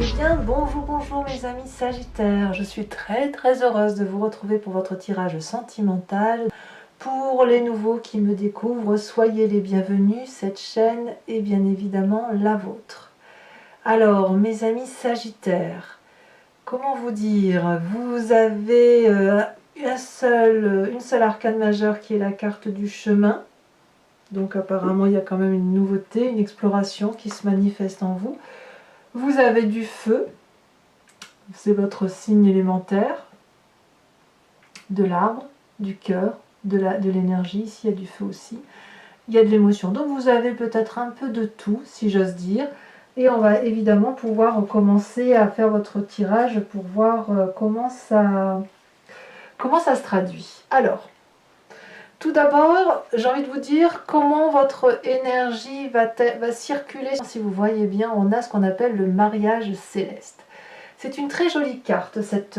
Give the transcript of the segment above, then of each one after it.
Eh bien, bonjour mes amis Sagittaires, je suis très heureuse de vous retrouver pour votre tirage sentimental. Pour les nouveaux qui me découvrent, soyez les bienvenus, cette chaîne est bien évidemment la vôtre. Alors, mes amis Sagittaires, comment vous dire, vous avez une seule arcane majeure qui est la carte du chemin. Donc apparemment, il y a quand même une nouveauté, une exploration qui se manifeste en vous. Vous avez du feu. C'est votre signe élémentaire, de l'arbre, du cœur, de l'énergie. Ici, il y a du feu aussi. Il y a de l'émotion. Donc, vous avez peut-être un peu de tout, si j'ose dire. Et on va évidemment pouvoir commencer à faire votre tirage pour voir comment ça se traduit. Alors, tout d'abord, j'ai envie de vous dire comment votre énergie va circuler. Si vous voyez bien, on a ce qu'on appelle le mariage céleste. C'est une très jolie carte, cet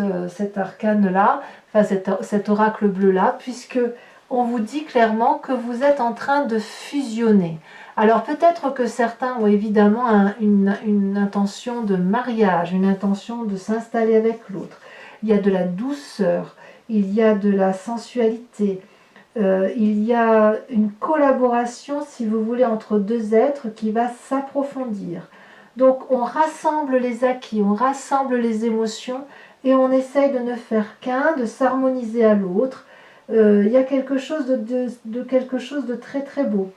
arcane-là, enfin cet oracle bleu-là, puisque on vous dit clairement que vous êtes en train de fusionner. Alors peut-être que certains ont évidemment une intention de mariage, une intention de s'installer avec l'autre. Il y a de la douceur, il y a de la sensualité, il y a une collaboration, si vous voulez, entre deux êtres qui va s'approfondir. Donc on rassemble les acquis, on rassemble les émotions et on essaye de ne faire qu'un, de s'harmoniser à l'autre. Il y a quelque chose de très beau.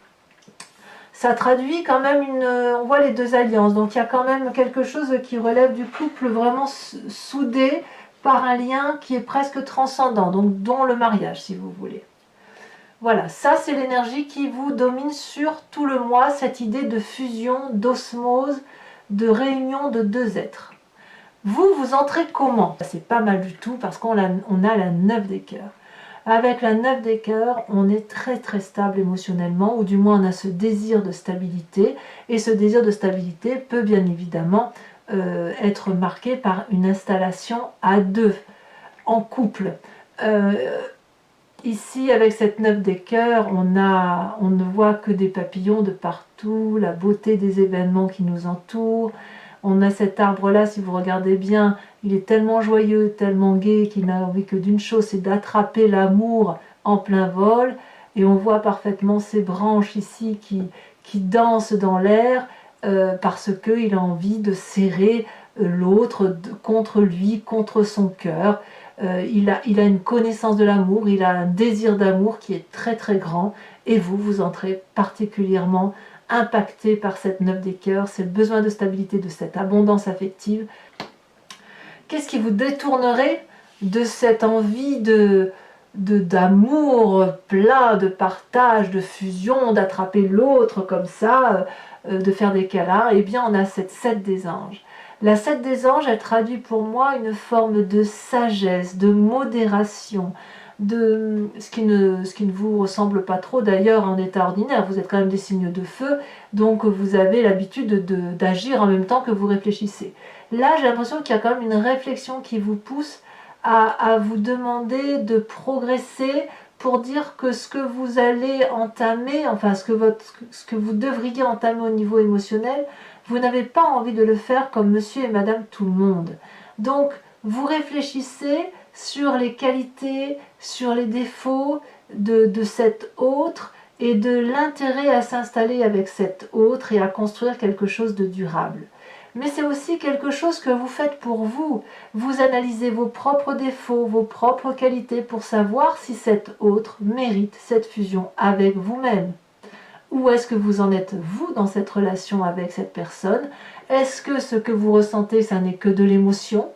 Ça traduit quand même on voit les deux alliances, donc il y a quand même quelque chose qui relève du couple vraiment soudé par un lien qui est presque transcendant, donc dont le mariage si vous voulez. Voilà, ça c'est l'énergie qui vous domine sur tout le mois, cette idée de fusion, d'osmose, de réunion de deux êtres. Vous entrez comment? C'est pas mal du tout parce qu'on a la 9 des cœurs. Avec la 9 des cœurs, on est très stable émotionnellement, ou du moins on a ce désir de stabilité, et ce désir de stabilité peut bien évidemment être marqué par une installation à deux, en couple. Ici, avec cette 9 des cœurs, on ne voit que des papillons de partout, la beauté des événements qui nous entourent. On a cet arbre-là, si vous regardez bien, il est tellement joyeux, tellement gai, qu'il n'a envie que d'une chose, c'est d'attraper l'amour en plein vol. Et on voit parfaitement ces branches ici qui dansent dans l'air parce qu'il a envie de serrer l'autre contre lui, contre son cœur. Il a une connaissance de l'amour, il a un désir d'amour qui est très grand, et vous entrez particulièrement impacté par cette 9 des cœurs, c'est le besoin de stabilité, de cette abondance affective. Qu'est-ce qui vous détournerait de cette envie d'amour plat, de partage, de fusion, d'attraper l'autre comme ça, de faire des câlins? Eh bien, on a cette 7 des anges. La 7 des anges, elle traduit pour moi une forme de sagesse, de modération, de ce qui ne vous ressemble pas trop d'ailleurs en état ordinaire. Vous êtes quand même des signes de feu, donc vous avez l'habitude d'agir en même temps que vous réfléchissez. Là, j'ai l'impression qu'il y a quand même une réflexion qui vous pousse à vous demander de progresser pour dire que ce que vous allez entamer, enfin ce que vous devriez entamer au niveau émotionnel, vous n'avez pas envie de le faire comme monsieur et madame tout le monde. Donc, vous réfléchissez sur les qualités, sur les défauts de cet autre et de l'intérêt à s'installer avec cet autre et à construire quelque chose de durable. Mais c'est aussi quelque chose que vous faites pour vous. Vous analysez vos propres défauts, vos propres qualités pour savoir si cet autre mérite cette fusion avec vous-même. Où est-ce que vous en êtes, vous, dans cette relation avec cette personne? Est-ce que ce que vous ressentez, ça n'est que de l'émotion?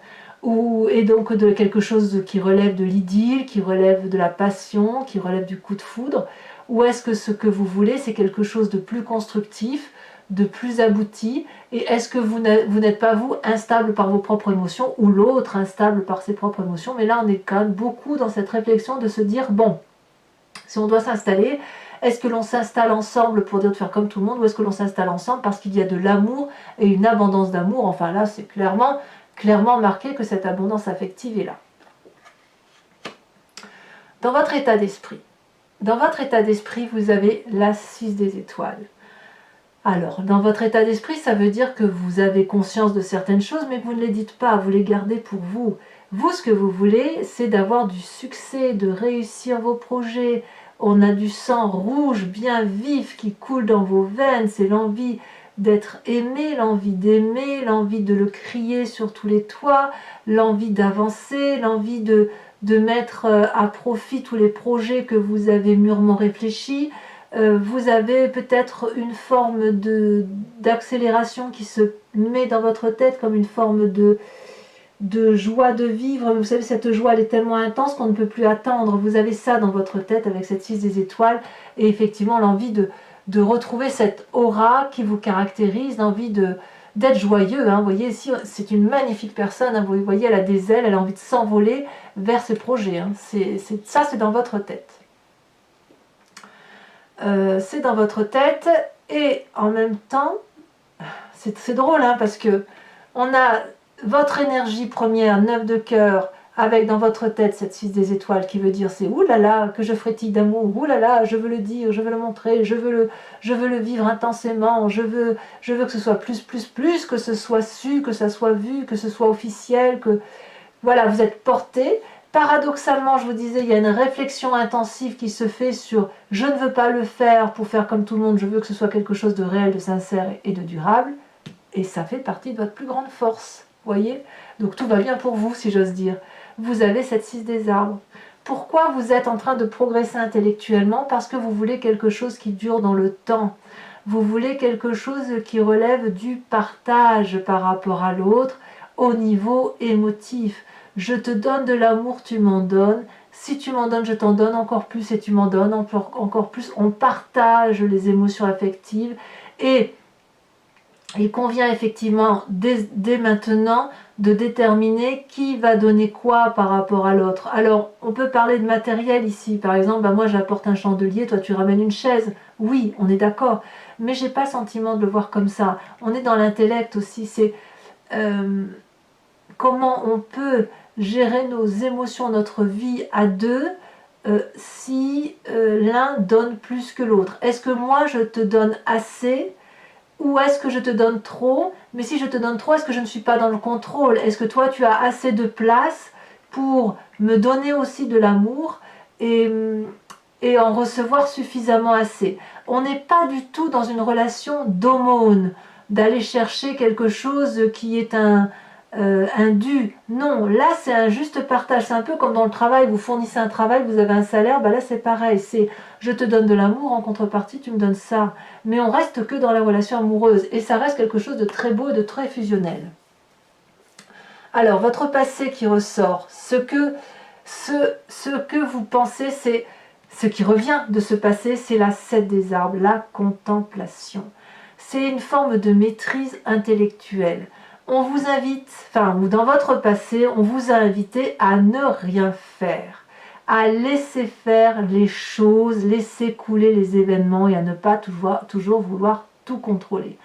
Et donc de quelque chose qui relève de l'idylle, qui relève de la passion, qui relève du coup de foudre? Ou est-ce que ce que vous voulez, c'est quelque chose de plus constructif, de plus abouti? Et est-ce que vous n'êtes pas, vous, instable par vos propres émotions, ou l'autre instable par ses propres émotions? Mais là, on est quand même beaucoup dans cette réflexion de se dire, bon, si on doit s'installer, est-ce que l'on s'installe ensemble pour dire de faire comme tout le monde, ou est-ce que l'on s'installe ensemble parce qu'il y a de l'amour et une abondance d'amour? Enfin là, c'est clairement marqué que cette abondance affective est là. Dans votre état d'esprit, vous avez la 6 des étoiles. Alors, dans votre état d'esprit, ça veut dire que vous avez conscience de certaines choses, mais vous ne les dites pas, vous les gardez pour vous. Vous, ce que vous voulez, c'est d'avoir du succès, de réussir vos projets. On a du sang rouge bien vif qui coule dans vos veines, c'est l'envie d'être aimé, l'envie d'aimer, l'envie de le crier sur tous les toits, l'envie d'avancer, l'envie de mettre à profit tous les projets que vous avez mûrement réfléchis. Vous avez peut-être une forme d'accélération qui se met dans votre tête comme une forme de joie de vivre. Vous savez, cette joie, elle est tellement intense qu'on ne peut plus attendre. Vous avez ça dans votre tête avec cette 6 des étoiles et effectivement l'envie de retrouver cette aura qui vous caractérise, l'envie d'être joyeux. Hein. Vous voyez, ici, c'est une magnifique personne. Hein. Vous voyez, elle a des ailes, elle a envie de s'envoler vers ses projets. Hein. Ça, c'est dans votre tête. C'est dans votre tête et en même temps, c'est drôle hein, parce que on a votre énergie première, 9 de cœur, avec dans votre tête cette 6 des étoiles qui veut dire c'est oulala que je frétille d'amour, oulala je veux le dire, je veux le montrer, je veux le vivre intensément, je veux que ce soit plus, que ce soit su, que ça soit vu, que ce soit officiel, que voilà, vous êtes porté. Paradoxalement, je vous disais, il y a une réflexion intensive qui se fait sur « je ne veux pas le faire pour faire comme tout le monde, je veux que ce soit quelque chose de réel, de sincère et de durable ». Et ça fait partie de votre plus grande force, voyez. Donc tout va bien pour vous, si j'ose dire. Vous avez cette 6 des arbres. Pourquoi vous êtes en train de progresser intellectuellement? Parce que vous voulez quelque chose qui dure dans le temps. Vous voulez quelque chose qui relève du partage par rapport à l'autre au niveau émotif. Je te donne de l'amour, tu m'en donnes. Si tu m'en donnes, je t'en donne encore plus et tu m'en donnes encore plus. On partage les émotions affectives et il convient effectivement dès maintenant de déterminer qui va donner quoi par rapport à l'autre. Alors, on peut parler de matériel ici. Par exemple, bah moi j'apporte un chandelier, toi tu ramènes une chaise. Oui, on est d'accord. Mais j'ai pas le sentiment de le voir comme ça. On est dans l'intellect aussi. C'est comment on peut gérer nos émotions, notre vie à deux, si l'un donne plus que l'autre. Est-ce que moi je te donne assez ou est-ce que je te donne trop? Mais si je te donne trop, est-ce que je ne suis pas dans le contrôle? Est-ce que toi tu as assez de place pour me donner aussi de l'amour et en recevoir suffisamment assez? On n'est pas du tout dans une relation d'aumône, d'aller chercher quelque chose qui est un dû. Non, là c'est un juste partage. C'est un peu comme dans le travail, vous fournissez un travail, vous avez un salaire, là c'est pareil, c'est je te donne de l'amour, en contrepartie tu me donnes ça. Mais on reste que dans la relation amoureuse et ça reste quelque chose de très beau et de très fusionnel. Alors votre passé qui ressort, ce que vous pensez, c'est ce qui revient de ce passé, c'est la 7 des arbres, la contemplation. C'est une forme de maîtrise intellectuelle. On vous invite, ou dans votre passé, on vous a invité à ne rien faire, à laisser faire les choses, laisser couler les événements et à ne pas toujours vouloir tout contrôler.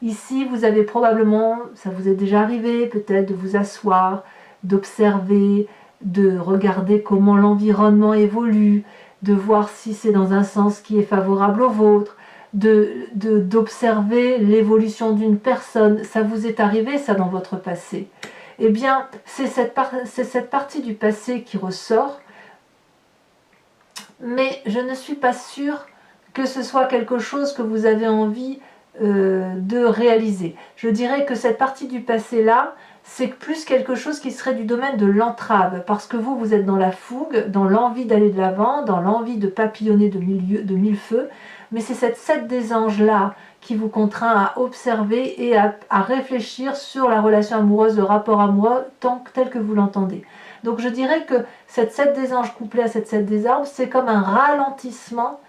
Ici, vous avez probablement, ça vous est déjà arrivé peut-être de vous asseoir, d'observer, de regarder comment l'environnement évolue, de voir si c'est dans un sens qui est favorable au vôtre, d'observer l'évolution d'une personne. Ça vous est arrivé ça dans votre passé? Eh bien c'est cette partie du passé qui ressort, mais je ne suis pas sûre que ce soit quelque chose que vous avez envie de réaliser. Je dirais que cette partie du passé là, c'est plus quelque chose qui serait du domaine de l'entrave, parce que vous êtes dans la fougue, dans l'envie d'aller de l'avant, dans l'envie de papillonner de mille feux, mais c'est cette 7 des anges là qui vous contraint à observer et à réfléchir sur la relation amoureuse, le rapport amoureux tel que vous l'entendez. Donc je dirais que cette 7 des anges couplée à cette 7 des arbres, c'est comme un ralentissement.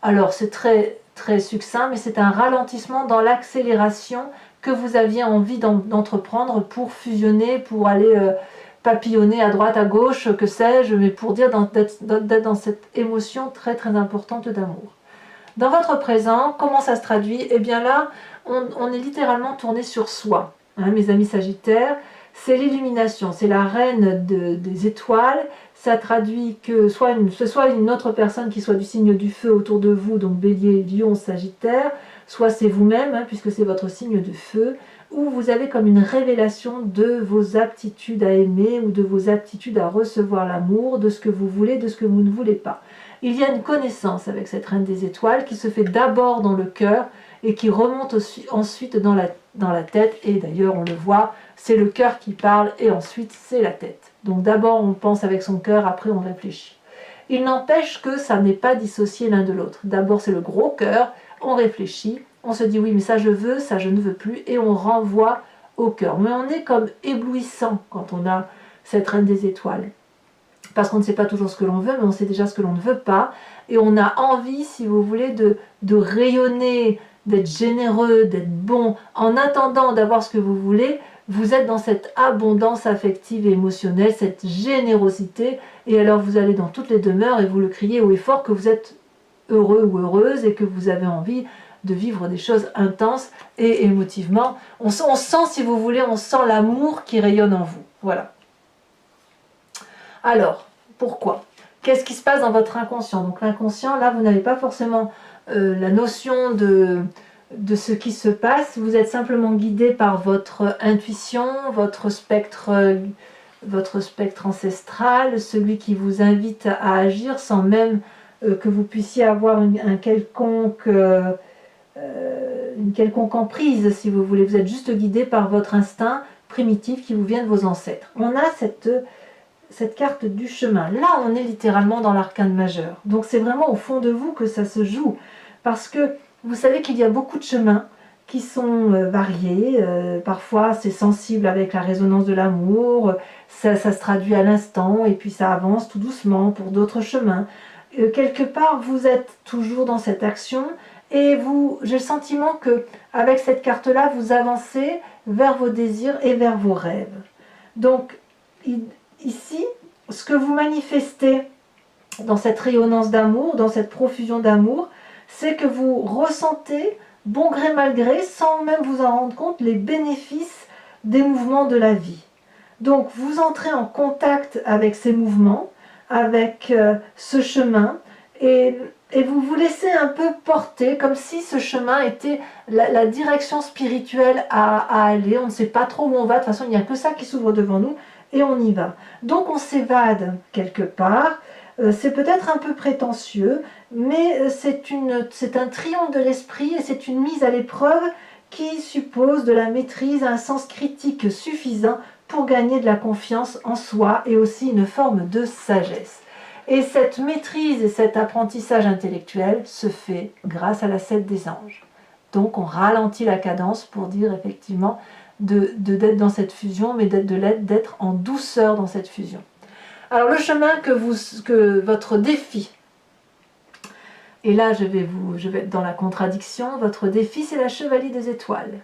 Alors c'est très très succinct, mais c'est un ralentissement dans l'accélération que vous aviez envie d'entreprendre pour fusionner, pour aller papillonner à droite, à gauche, que sais-je, mais pour dire d'être dans cette émotion très très importante d'amour. Dans votre présent, comment ça se traduit? Eh bien là, on est littéralement tourné sur soi. Hein, mes amis sagittaires, c'est l'illumination, c'est la reine des étoiles. Ça traduit que ce soit une autre personne qui soit du signe du feu autour de vous, donc bélier, lion, sagittaire, soit c'est vous-même, hein, puisque c'est votre signe de feu, où vous avez comme une révélation de vos aptitudes à aimer ou de vos aptitudes à recevoir l'amour, de ce que vous voulez, de ce que vous ne voulez pas. Il y a une connaissance avec cette reine des étoiles qui se fait d'abord dans le cœur et qui remonte ensuite dans la tête. Et d'ailleurs, on le voit, c'est le cœur qui parle et ensuite c'est la tête. Donc d'abord, on pense avec son cœur, après on réfléchit. Il n'empêche que ça n'est pas dissocié l'un de l'autre. D'abord, c'est le gros cœur, on réfléchit, on se dit oui, mais ça je veux, ça je ne veux plus, et on renvoie au cœur. Mais on est comme éblouissant quand on a cette reine des étoiles. Parce qu'on ne sait pas toujours ce que l'on veut, mais on sait déjà ce que l'on ne veut pas. Et on a envie, si vous voulez, de rayonner, d'être généreux, d'être bon. En attendant d'avoir ce que vous voulez, vous êtes dans cette abondance affective et émotionnelle, cette générosité. Et alors vous allez dans toutes les demeures et vous le criez haut et fort que vous êtes heureux ou heureuse et que vous avez envie de vivre des choses intenses et émotivement. On sent, si vous voulez, on sent l'amour qui rayonne en vous. Voilà. Alors, pourquoi? Qu'est-ce qui se passe dans votre inconscient? Donc l'inconscient, là, vous n'avez pas forcément la notion de ce qui se passe. Vous êtes simplement guidé par votre intuition, votre spectre ancestral, celui qui vous invite à agir sans même que vous puissiez avoir une quelconque emprise, si vous voulez. Vous êtes juste guidé par votre instinct primitif qui vous vient de vos ancêtres. On a cette carte du chemin. Là, on est littéralement dans l'arcane majeur. Donc c'est vraiment au fond de vous que ça se joue. Parce que vous savez qu'il y a beaucoup de chemins qui sont variés. Parfois, c'est sensible avec la résonance de l'amour. Ça se traduit à l'instant et puis ça avance tout doucement pour d'autres chemins. Quelque part, vous êtes toujours dans cette action et j'ai le sentiment que avec cette carte-là, vous avancez vers vos désirs et vers vos rêves. Donc, ici, ce que vous manifestez dans cette rayonnance d'amour, dans cette profusion d'amour, c'est que vous ressentez, bon gré mal gré, sans même vous en rendre compte, les bénéfices des mouvements de la vie. Donc vous entrez en contact avec ces mouvements, avec ce chemin, et vous vous laissez un peu porter, comme si ce chemin était la direction spirituelle à aller. On ne sait pas trop où on va, de toute façon il n'y a que ça qui s'ouvre devant nous, et on y va. Donc on s'évade quelque part, c'est peut-être un peu prétentieux, mais c'est un triomphe de l'esprit et c'est une mise à l'épreuve qui suppose de la maîtrise, un sens critique suffisant pour gagner de la confiance en soi et aussi une forme de sagesse. Et cette maîtrise et cet apprentissage intellectuel se fait grâce à la 7 des anges. Donc on ralentit la cadence pour dire effectivement d'être dans cette fusion, mais d'être en douceur dans cette fusion. Alors le chemin que votre défi, et là je vais être dans la contradiction, votre défi c'est la chevalier des étoiles.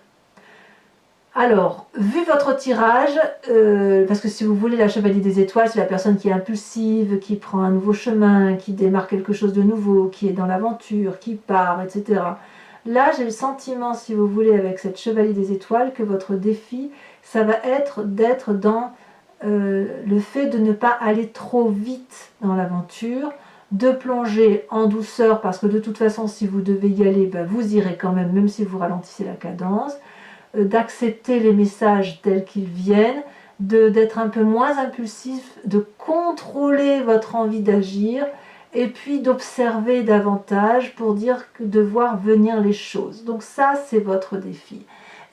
Alors, vu votre tirage, parce que si vous voulez la chevalier des étoiles, c'est la personne qui est impulsive, qui prend un nouveau chemin, qui démarre quelque chose de nouveau, qui est dans l'aventure, qui part, etc. Là, j'ai le sentiment, si vous voulez, avec cette chevalier des étoiles, que votre défi, ça va être d'être dans le fait de ne pas aller trop vite dans l'aventure, de plonger en douceur, parce que de toute façon, si vous devez y aller, ben, vous irez quand même si vous ralentissez la cadence, d'accepter les messages tels qu'ils viennent, d'être un peu moins impulsif, de contrôler votre envie d'agir, et puis d'observer davantage pour de voir venir les choses. Donc ça, c'est votre défi.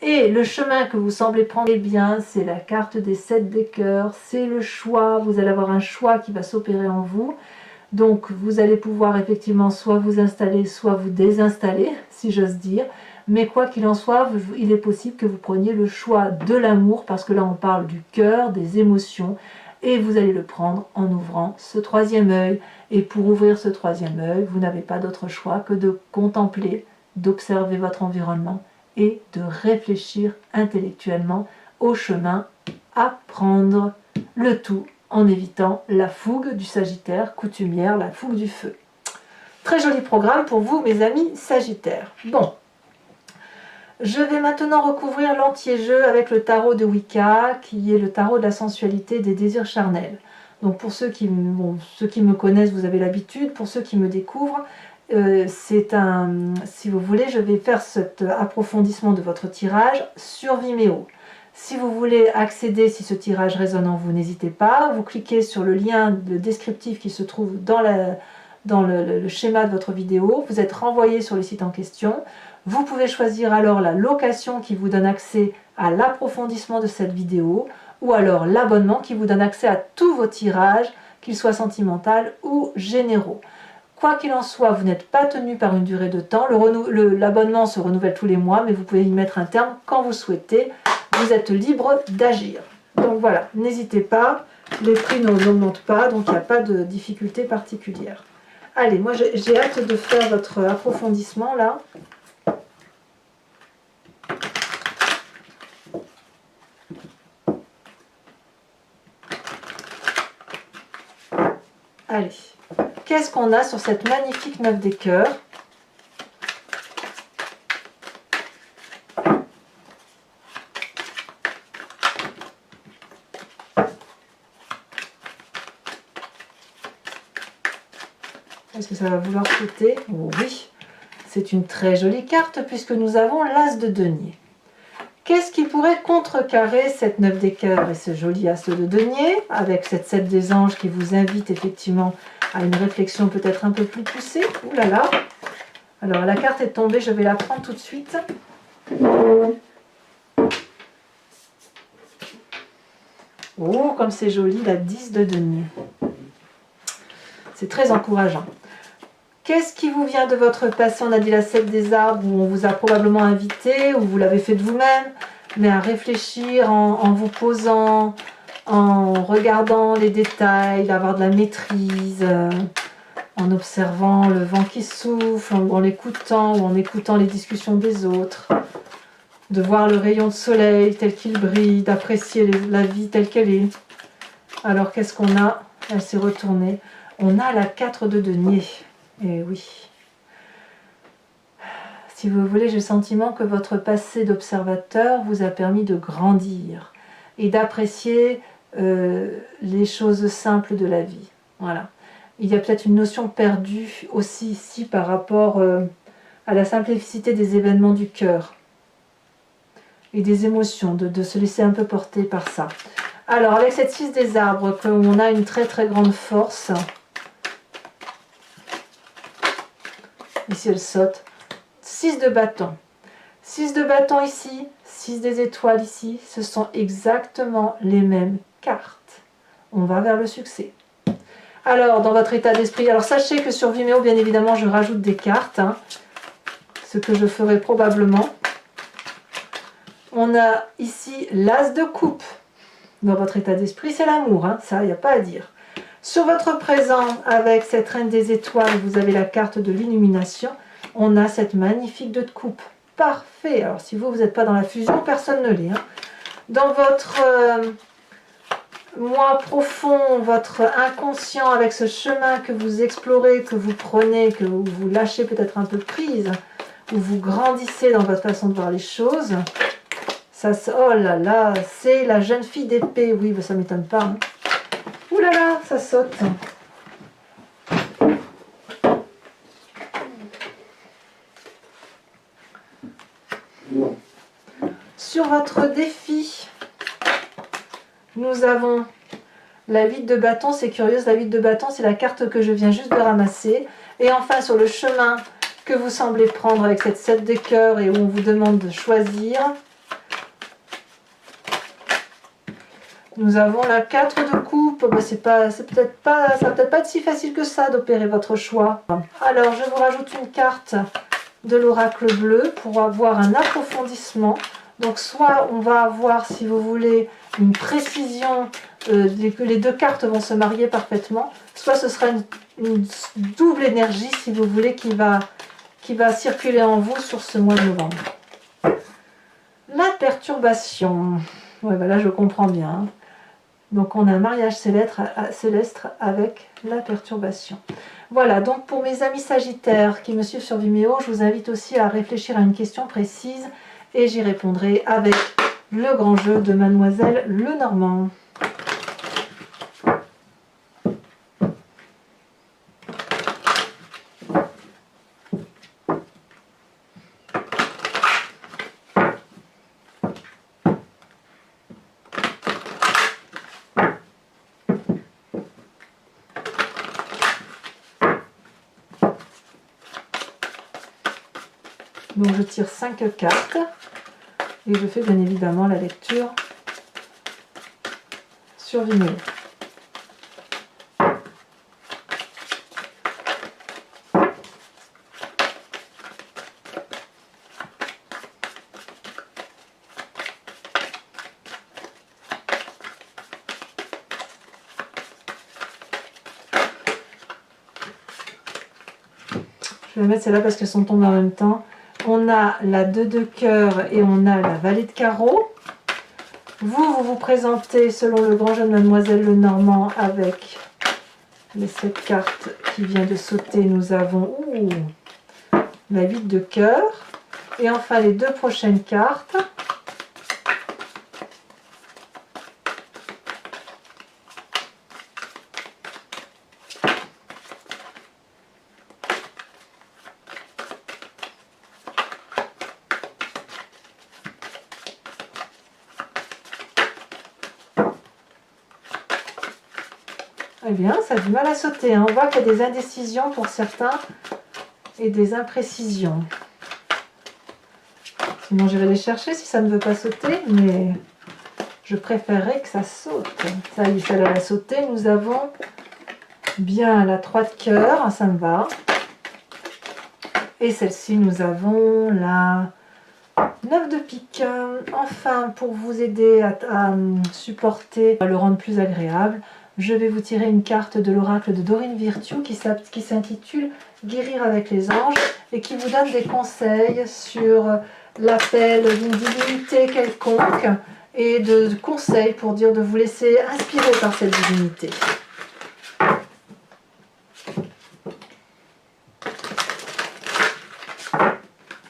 Et le chemin que vous semblez prendre, eh bien, c'est la carte des 7 des cœurs, c'est le choix, vous allez avoir un choix qui va s'opérer en vous. Donc vous allez pouvoir effectivement soit vous installer, soit vous désinstaller, si j'ose dire. Mais quoi qu'il en soit, il est possible que vous preniez le choix de l'amour, parce que là on parle du cœur, des émotions, et vous allez le prendre en ouvrant ce 3e œil. Et pour ouvrir ce 3e œil, vous n'avez pas d'autre choix que de contempler, d'observer votre environnement et de réfléchir intellectuellement au chemin à prendre, le tout en évitant la fougue du Sagittaire coutumière, la fougue du feu. Très joli programme pour vous, mes amis Sagittaires. Bon, je vais maintenant recouvrir l'anti-jeu avec le tarot de Wicca, qui est le tarot de la sensualité, des désirs charnels. Donc pour ceux qui me connaissent, vous avez l'habitude. Pour ceux qui me découvrent, si vous voulez, je vais faire cet approfondissement de votre tirage sur Vimeo. Si vous voulez accéder, si ce tirage résonne en vous, n'hésitez pas. Vous cliquez sur le lien le descriptif qui se trouve dans le schéma de votre vidéo. Vous êtes renvoyé sur le site en question. Vous pouvez choisir alors la location qui vous donne accès à l'approfondissement de cette vidéo ou alors l'abonnement qui vous donne accès à tous vos tirages, qu'ils soient sentimentaux ou généraux. Quoi qu'il en soit, vous n'êtes pas tenu par une durée de temps. L'abonnement se renouvelle tous les mois, mais vous pouvez y mettre un terme quand vous souhaitez. Vous êtes libre d'agir. Donc voilà, n'hésitez pas. Les prix n'augmentent pas, donc il n'y a pas de difficulté particulière. Allez, moi j'ai hâte de faire votre approfondissement là. Allez, qu'est-ce qu'on a sur cette magnifique 9 des cœurs? Est-ce que ça va vouloir sauter? Oui, c'est une très jolie carte puisque nous avons l'As de denier. Qu'est-ce qui pourrait contrecarrer cette 9 des cœurs et ce joli As de denier avec cette 7 des anges qui vous invite effectivement à une réflexion peut-être un peu plus poussée? Ouh là là! Alors la carte est tombée, je vais la prendre tout de suite. Oh, comme c'est joli, la 10 de denier. C'est très encourageant. Qu'est-ce qui vous vient de votre passé? On a dit la 7 des arbres où on vous a probablement invité, ou vous l'avez fait de vous-même, mais à réfléchir en vous posant, en regardant les détails, d'avoir de la maîtrise, en observant le vent qui souffle, en l'écoutant ou en écoutant les discussions des autres, de voir le rayon de soleil tel qu'il brille, d'apprécier la vie telle qu'elle est. Alors qu'est-ce qu'on a? Elle s'est retournée. On a la 4 de denier. Et oui. Si vous voulez, j'ai le sentiment que votre passé d'observateur vous a permis de grandir et d'apprécier les choses simples de la vie. Voilà. Il y a peut-être une notion perdue aussi ici par rapport à la simplicité des événements du cœur et des émotions, de se laisser un peu porter par ça. Alors, avec cette 6 des arbres, on a une très très grande force. Ici, elle saute. 6 de bâton. 6 de bâton ici, 6 des étoiles ici. Ce sont exactement les mêmes cartes. On va vers le succès. Alors, dans votre état d'esprit, alors sachez que sur Vimeo, bien évidemment, je rajoute des cartes. Ce que je ferai probablement. On a ici l'As de coupe. Dans votre état d'esprit, c'est l'amour. Ça, il n'y a pas à dire. Sur votre présent, avec cette reine des étoiles, vous avez la carte de l'illumination. On a cette magnifique 2 de coupe. Parfait. Alors, si vous n'êtes pas dans la fusion, personne ne l'est. Dans votre moi profond, votre inconscient, avec ce chemin que vous explorez, que vous prenez, que vous lâchez peut-être un peu prise, où vous grandissez dans votre façon de voir les choses. Ça, oh là là, c'est la jeune fille d'épée. Oui, ça ne m'étonne pas. Ouh là là, ça saute. Sur votre défi, nous avons la 8 de bâton. C'est curieux, la 8 de bâton, c'est la carte que je viens juste de ramasser. Et enfin, sur le chemin que vous semblez prendre avec cette 7 de cœur et où on vous demande de choisir, nous avons la 4 de coupe. Ça va peut-être pas être si facile que ça d'opérer votre choix. Alors, je vous rajoute une carte de l'oracle bleu pour avoir un approfondissement. Donc, soit on va avoir, si vous voulez, une précision, que les 2 cartes vont se marier parfaitement, soit ce sera une double énergie, si vous voulez, qui va circuler en vous sur ce mois de novembre. La perturbation. Ouais, là, je comprends bien. Donc on a un mariage céleste avec la perturbation. Voilà, donc pour mes amis sagittaires qui me suivent sur Vimeo, je vous invite aussi à réfléchir à une question précise et j'y répondrai avec le grand jeu de Mademoiselle Lenormand. Donc je tire 5 cartes et je fais bien évidemment la lecture sur vinyle. Je vais mettre celle-là parce qu'elles sont tombées en même temps. On a la 2 de cœur et on a la valet de carreau. Vous vous présentez selon le grand jeune Mademoiselle Lenormand avec les 7 cartes qui vient de sauter. Nous avons la 8 de cœur. Et enfin les 2 prochaines cartes. Eh bien, ça a du mal à sauter. Hein. On voit qu'il y a des indécisions pour certains et des imprécisions. Sinon, je vais les chercher si ça ne veut pas sauter, mais je préférerais que ça saute. Ça y est, celle-là a sauté. Nous avons bien la 3 de cœur, ça me va. Et celle-ci, nous avons la 9 de pique. Enfin, pour vous aider à supporter, à le rendre plus agréable, je vais vous tirer une carte de l'oracle de Dorine Virtue qui s'intitule Guérir avec les anges et qui vous donne des conseils sur l'appel d'une divinité quelconque et de conseils pour dire de vous laisser inspirer par cette divinité.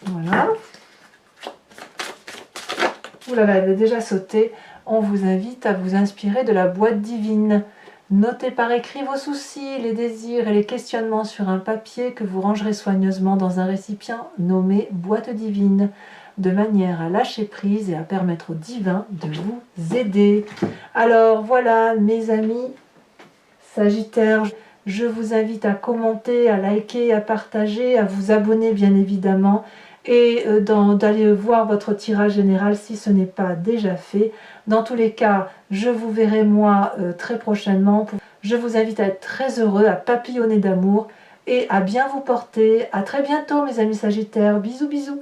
Voilà. Ouh là là, elle est déjà sautée. On vous invite à vous inspirer de la boîte divine. Notez par écrit vos soucis, les désirs et les questionnements sur un papier que vous rangerez soigneusement dans un récipient nommé boîte divine, de manière à lâcher prise et à permettre au divin de vous aider. Alors voilà mes amis Sagittaires, je vous invite à commenter, à liker, à partager, à vous abonner bien évidemment et d'aller voir votre tirage général si ce n'est pas déjà fait. Dans tous les cas, je vous verrai moi très prochainement. Je vous invite à être très heureux, à papillonner d'amour et à bien vous porter. À très bientôt mes amis Sagittaires. Bisous bisous.